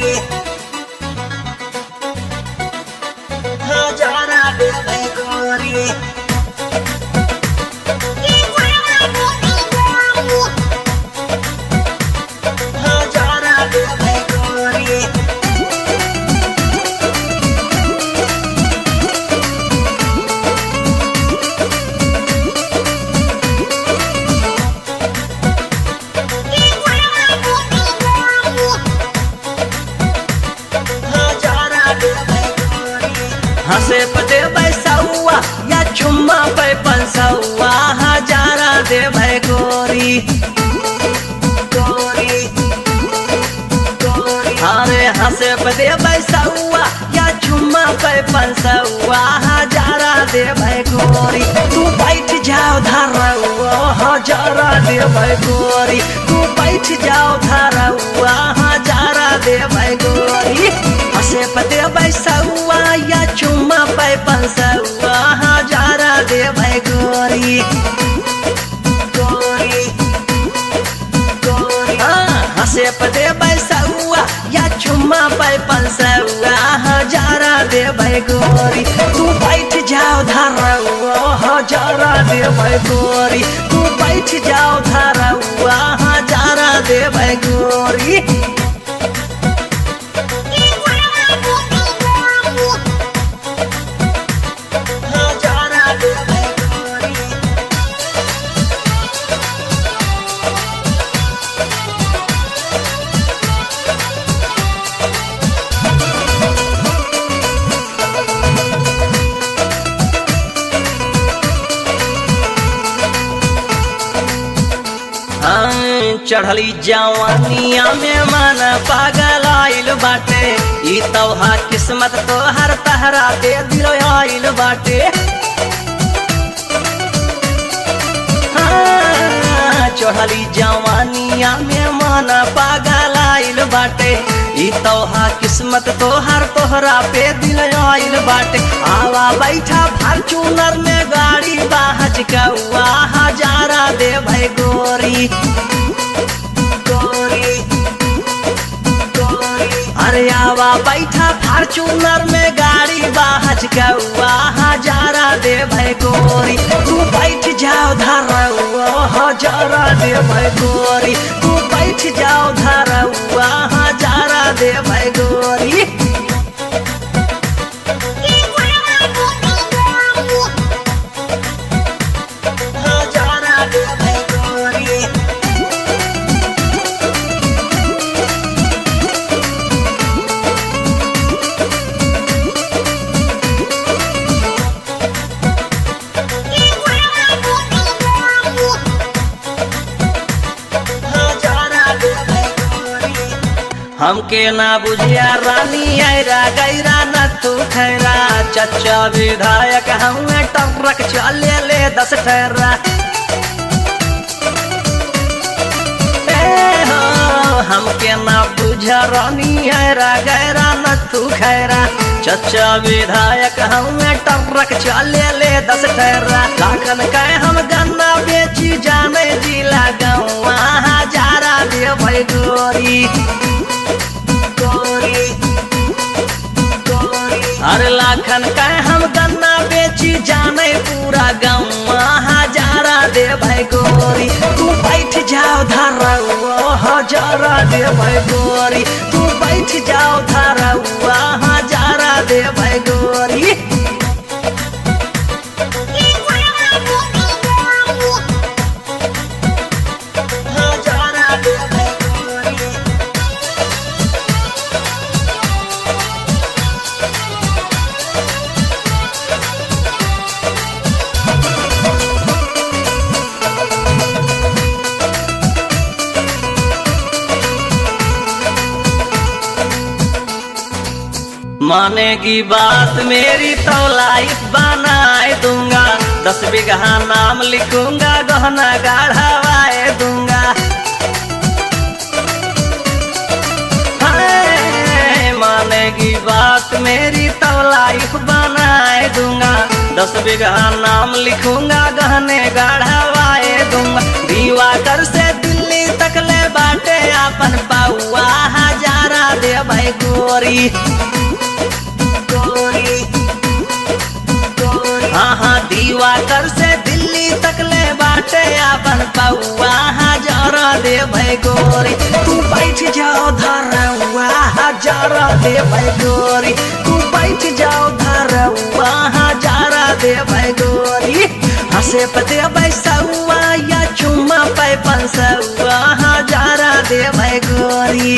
गोरी हजारा दे भाई गोरी हजारा दे भाई गोरी हंसे पे बैसौआ या चुम्मा पे पंसौआ हजारा दे भाई गोरी गोरी गोरी अरे हंसे पे बैसौआ या चुम्मा पे पंसौआ हजारा दे भाई गोरी तू बैठ जाओ धरौआ हजारा दे भाई गोरी तू बैठ जाओ धरौआ हजारा दे भाई गोरी हंसे पे बैसौआ या चुम्मा पे पंसौआ हजारा दे भाई गोरी गोरी गोरी हंसे पे बैसौआ या चुम्मा पे पंसौआ हजारा दे भाई गोरी तू बैठ जाओ धरौआ हजारा दे भाई गोरी तू बैठ जाओ धरौआ हजारा दे भाई गोरी चढ़ली जवानिया में मन पागल आइल बाटे ई तोहा किस्मत तोहर तहरा दे दिल आइल बाटे चढ़ली जवानिया में मन पागल आइल बाटे ई तोहा किस्मत तोहर तोहरा पे दिल आइल बाटे आवा बैठा फॉर्च्यूनर में गाड़ी बाहज कौआ हजारा दे भाई गोरी गोरी गोरी अरे आवा बैठा फॉर्च्यूनर में गाड़ी बाहज कौआ हजारा दे भाई गोरी तू बैठ जाओ धरौआ हजारा दे भाई गोरी तू बैठ जाओ धरौआ हजारा दे भाई गोरी हजारा दे भाई गोरी हमके ना बुझिया रानी ऐरा गैरा न तू खैरा चचा विधायक हमें टमरक चले ले 10 ठहरा हमके ना बुझा रानी ऐरा गैरा न तू खैरा चचा विधायक हमें टमरक चले ले 10 ठहरा लाखन कहे हम गन्ना बेची जाने जिला गौआ हजारा दे भाई गोरी गोरी गोरी अरे लाखन कहे हम गन्ना बेची जाने पूरा गौवा हजारा दे भाई गोरी तू बैठ जाओ धरौआ हजारा दे भाई गोरी तू बैठ जाओ धरौआ हजारा दे भाई गोरी हजारा दे भाई गोरी मानेगी बात मेरी तो लाइफ बनाए दूंगा 10 बीघा नाम लिखूंगा गहना गाढ़वाए दूंगा मानेगी बात मेरी तो लाइफ बनाए दूंगा 10 बीघा नाम लिखूंगा गहने गाढ़वाए दूंगा दीवाकर से दिल्ली तक ले बाटे अपन पाउआ हजारा दे भाई गोरी हाँ दीवाकर से दिल्ली तक ले बाटे अपन पौआ हजारा दे भाई गोरी तू बैठ जाओ धरवा हजारा दे भाई गोरी तू बैठ जाओ धरवा हजारा दे भाई गोरी हंसे पते बैसवा या चुम्मा पे पंसवा हजारा दे भाई गोरी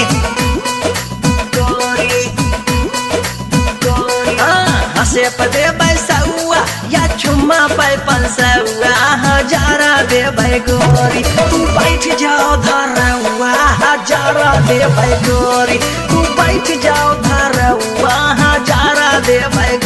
हंसे पते बैसवा या चुम्मा पे पंसवा हजारा दे भाई गोरी तू बैठ जाओ धरवा हजारा दे भाई गोरी तू बैठ जाओ धरवा हजारा दे भाई